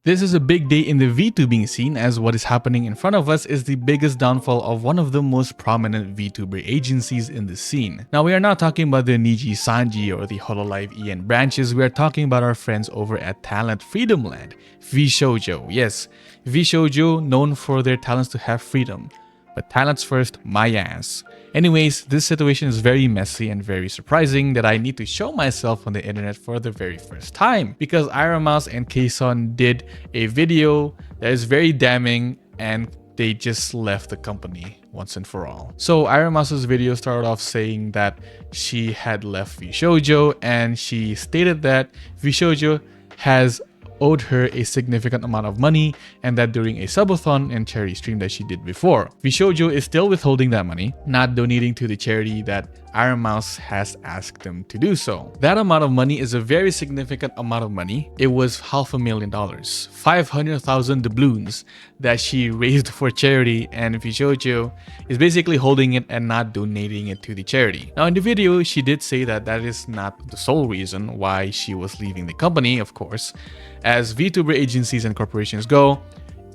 This is a big day in the VTubing scene, as what is happening in front of us is the biggest downfall of one of the most prominent VTuber agencies in the scene. Now, we are not talking about the Niji Sanji or the Hololive EN branches, we are talking about our friends over at Talent Freedom Land, Vshojo. Yes, Vshojo, known for their talents to have freedom. But talents first, my ass. Anyways, this situation is very messy and very surprising that I need to show myself on the internet for the very first time, because Ironmouse and Kson did a video that is very damning and they just left the company once and for all. So Ironmouse's video started off saying that she had left Vshojo, and she stated that Vshojo has owed her a significant amount of money, and that during a subathon and charity stream that she did before. Vshojo is still withholding that money, not donating to the charity that Ironmouse has asked them to do so. That amount of money is a very significant amount of money. It was $500,000, 500,000 doubloons that she raised for charity, and Vshojo is basically holding it and not donating it to the charity. Now in the video, she did say that that is not the sole reason why she was leaving the company, of course. As VTuber agencies and corporations go,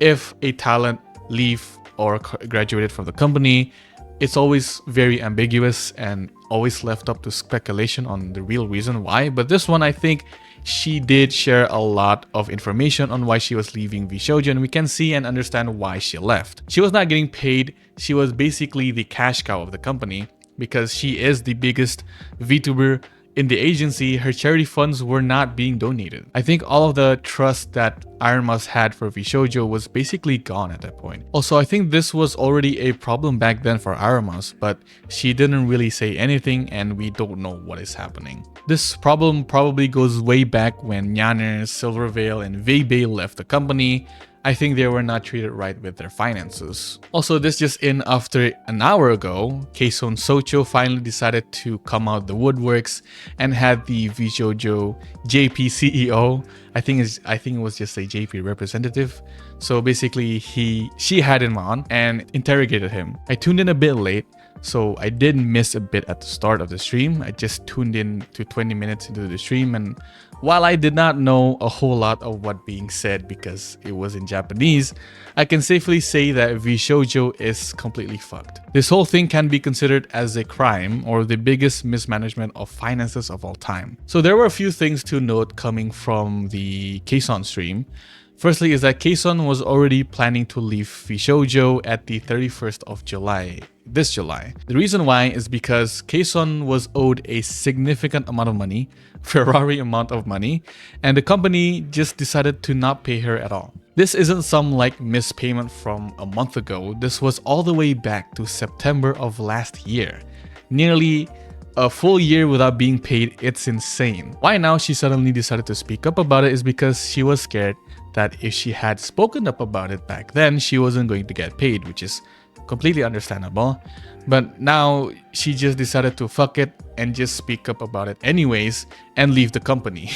if a talent leave or graduated from the company, it's always very ambiguous and always left up to speculation on the real reason why. But this one, I think she did share a lot of information on why she was leaving Vshojo, and we can see and understand why she left. She was not getting paid. She was basically the cash cow of the company because she is the biggest VTuber in the agency. Her charity funds were not being donated. I think all of the trust that Ironmouse had for Vshojo was basically gone at that point. Also, I think this was already a problem back then for Ironmouse, but she didn't really say anything and we don't know what is happening. This problem probably goes way back when Nyanner, Silvervale, and Vebe left the company. I think they were not treated right with their finances. Also, this just in after an hour ago, Kson Socho finally decided to come out the woodworks and had the Vshojo JP CEO. I think it was just a JP representative. So basically, she had him on and interrogated him. I tuned in a bit late, so I did miss a bit at the start of the stream. I just tuned in to 20 minutes into the stream, and while I did not know a whole lot of what being said because it was in Japanese, I can safely say that Vshojo is completely fucked. This whole thing can be considered as a crime or the biggest mismanagement of finances of all time. So there were a few things to note coming from the Kson stream. Firstly is that Kson was already planning to leave Vshojo at the 31st of July, this July. The reason why is because Kson was owed a significant amount of money, Ferrari amount of money, and the company just decided to not pay her at all. This isn't some like missed payment from a month ago. This was all the way back to September of last year. Nearly a full year without being paid. It's insane. Why now she suddenly decided to speak up about it is because she was scared that if she had spoken up about it back then, she wasn't going to get paid, which is completely understandable. But now she just decided to fuck it and just speak up about it anyways and leave the company.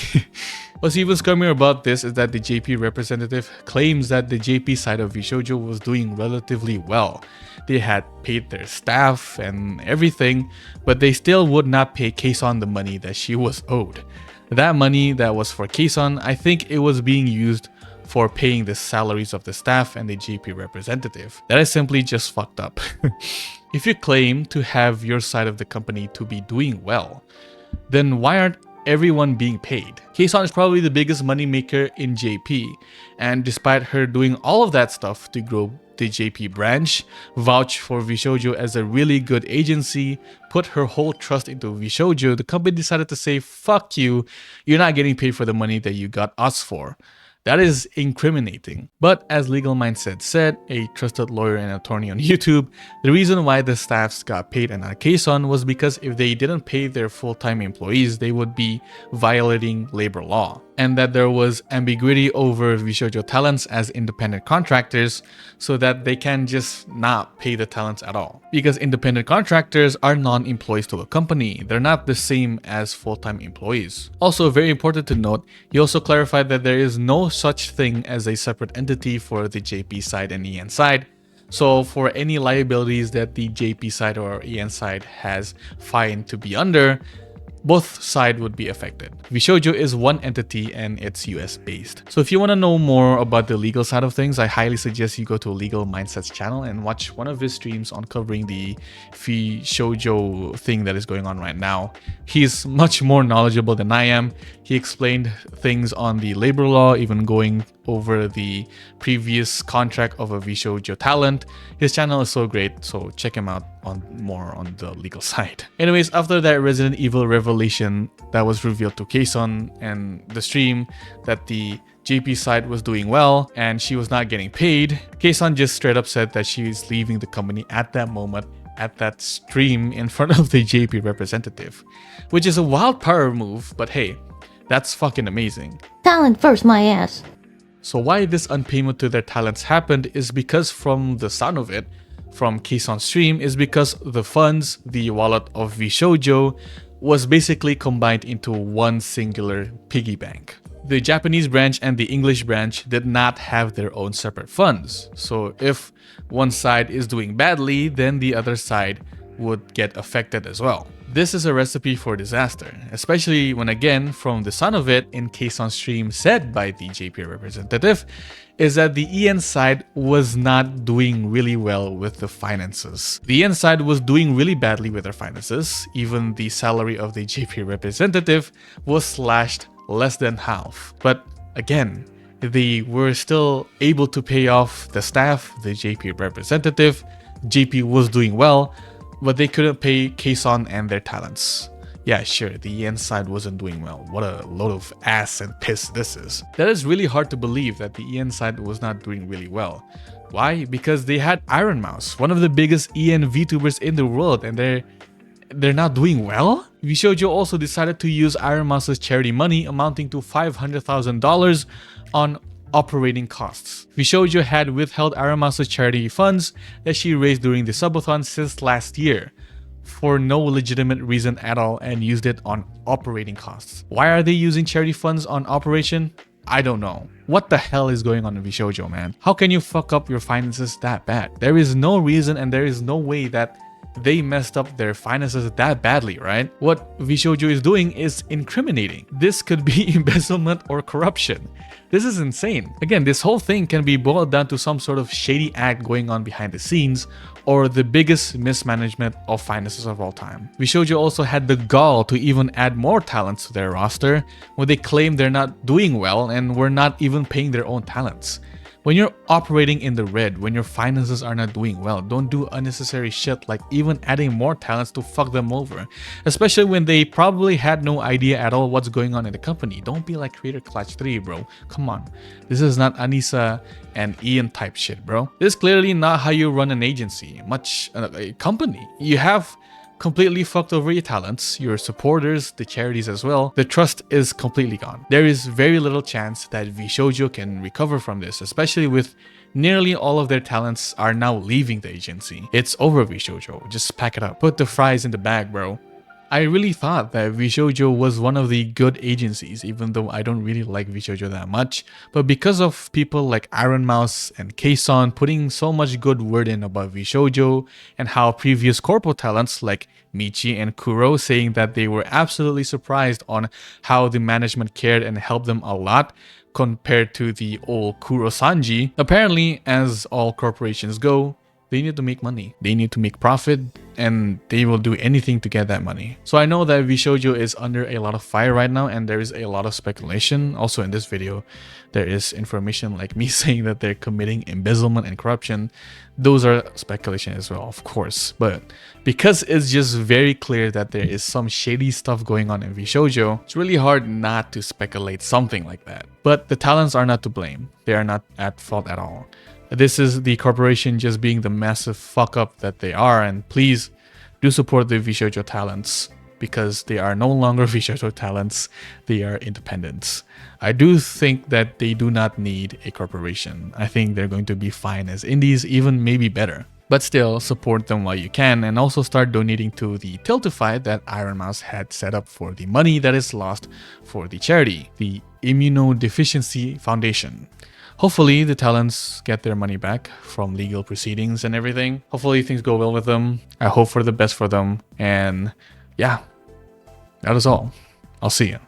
What's even scummier about this is that the JP representative claims that the JP side of Vshojo was doing relatively well. They had paid their staff and everything, but they still would not pay Kson the money that she was owed. That money that was for Kson, I think it was being used for paying the salaries of the staff and the JP representative. That is simply just fucked up. If you claim to have your side of the company to be doing well, then why aren't everyone being paid? Kson is probably the biggest moneymaker in JP, and despite her doing all of that stuff to grow the JP branch, vouch for Vshojo as a really good agency, put her whole trust into Vshojo, the company decided to say, fuck you, you're not getting paid for the money that you got us for. That is incriminating. But as Legal Mindset said, a trusted lawyer and attorney on YouTube, the reason why the staffs got paid and not Kson was because if they didn't pay their full-time employees, they would be violating labor law. And that there was ambiguity over Vshojo talents as independent contractors so that they can just not pay the talents at all. Because independent contractors are non-employees to a company. They're not the same as full-time employees. Also, very important to note, he also clarified that there is no such thing as a separate entity for the JP side and EN side. So for any liabilities that the JP side or EN side has fined to be under, both sides would be affected. Vshojo is one entity and it's US based. So if you want to know more about the legal side of things, I highly suggest you go to Legal Mindsets channel and watch one of his streams on covering the Vshojo thing that is going on right now. He's much more knowledgeable than I am. He explained things on the labor law, even going over the previous contract of a Vshojo talent. His channel is so great, so check him out on more on the legal side. Anyways, after that Resident Evil revelation that was revealed to Kson and the stream that the JP side was doing well and she was not getting paid, Kson just straight up said that she is leaving the company at that moment, at that stream in front of the JP representative, which is a wild power move, but hey, that's fucking amazing. Talent first, my ass. So why this unpayment to their talents happened is because, from the sound of it, from Kson's stream, is because the funds, the wallet of Vshojo, was basically combined into one singular piggy bank. The Japanese branch and the English branch did not have their own separate funds. So if one side is doing badly, then the other side would get affected as well. This is a recipe for disaster, especially when, again, from the sound of it in Kson's stream said by the JP representative, is that the EN side was not doing really well with the finances. The EN side was doing really badly with their finances. Even the salary of the JP representative was slashed less than half. But again, they were still able to pay off the staff, the JP representative. JP was doing well, but they couldn't pay Kson and their talents. Yeah, sure, the EN side wasn't doing well. What a load of ass and piss this is. That is really hard to believe that the EN side was not doing really well. Why? Because they had Ironmouse, one of the biggest EN VTubers in the world, and they're not doing well? Vshojo also decided to use Ironmouse's charity money amounting to $500,000 on operating costs. Vshojo had withheld Ironmouse's charity funds that she raised during the subathon since last year for no legitimate reason at all and used it on operating costs. Why are they using charity funds on operation? I don't know. What the hell is going on in Vshojo, man? How can you fuck up your finances that bad? There is no reason and there is no way that they messed up their finances that badly, right? What Vshojo is doing is incriminating. This could be embezzlement or corruption. This is insane. Again, this whole thing can be boiled down to some sort of shady act going on behind the scenes or the biggest mismanagement of finances of all time. Vshojo also had the gall to even add more talents to their roster when they claim they're not doing well and were not even paying their own talents. When you're operating in the red, when your finances are not doing well, don't do unnecessary shit like even adding more talents to fuck them over. Especially when they probably had no idea at all what's going on in the company. Don't be like Creator Clutch 3, bro. Come on. This is not Anissa and Ian type shit, bro. This is clearly not how you run an agency, much a company. You have completely fucked over your talents, your supporters, the charities as well. The trust is completely gone. There is very little chance that Vshojo can recover from this, especially with nearly all of their talents are now leaving the agency. It's over, Vshojo. Just pack it up. Put the fries in the bag, bro. I really thought that Vshojo was one of the good agencies, even though I don't really like Vshojo that much. But because of people like Ironmouse and Kson putting so much good word in about Vshojo, and how previous corpo talents like Michi and Kuro saying that they were absolutely surprised on how the management cared and helped them a lot compared to the old Kuro-sanji. Apparently, as all corporations go, they need to make money. They need to make profit, and they will do anything to get that money. So I know that Vshojo is under a lot of fire right now, and there is a lot of speculation. Also in this video, there is information like me saying that they're committing embezzlement and corruption. Those are speculation as well, of course. But because it's just very clear that there is some shady stuff going on in Vshojo, it's really hard not to speculate something like that. But the talents are not to blame. They are not at fault at all. This is the corporation just being the massive fuck up that they are, and please do support the Vshojo talents because they are no longer Vshojo talents, they are independents. I do think that they do not need a corporation. I think they're going to be fine as indies, even maybe better. But still, support them while you can, and also start donating to the Tiltify that Ironmouse had set up for the money that is lost for the charity, the Immunodeficiency Foundation. Hopefully the talents get their money back from legal proceedings and everything. Hopefully things go well with them. I hope for the best for them. And yeah, That is all. I'll see you.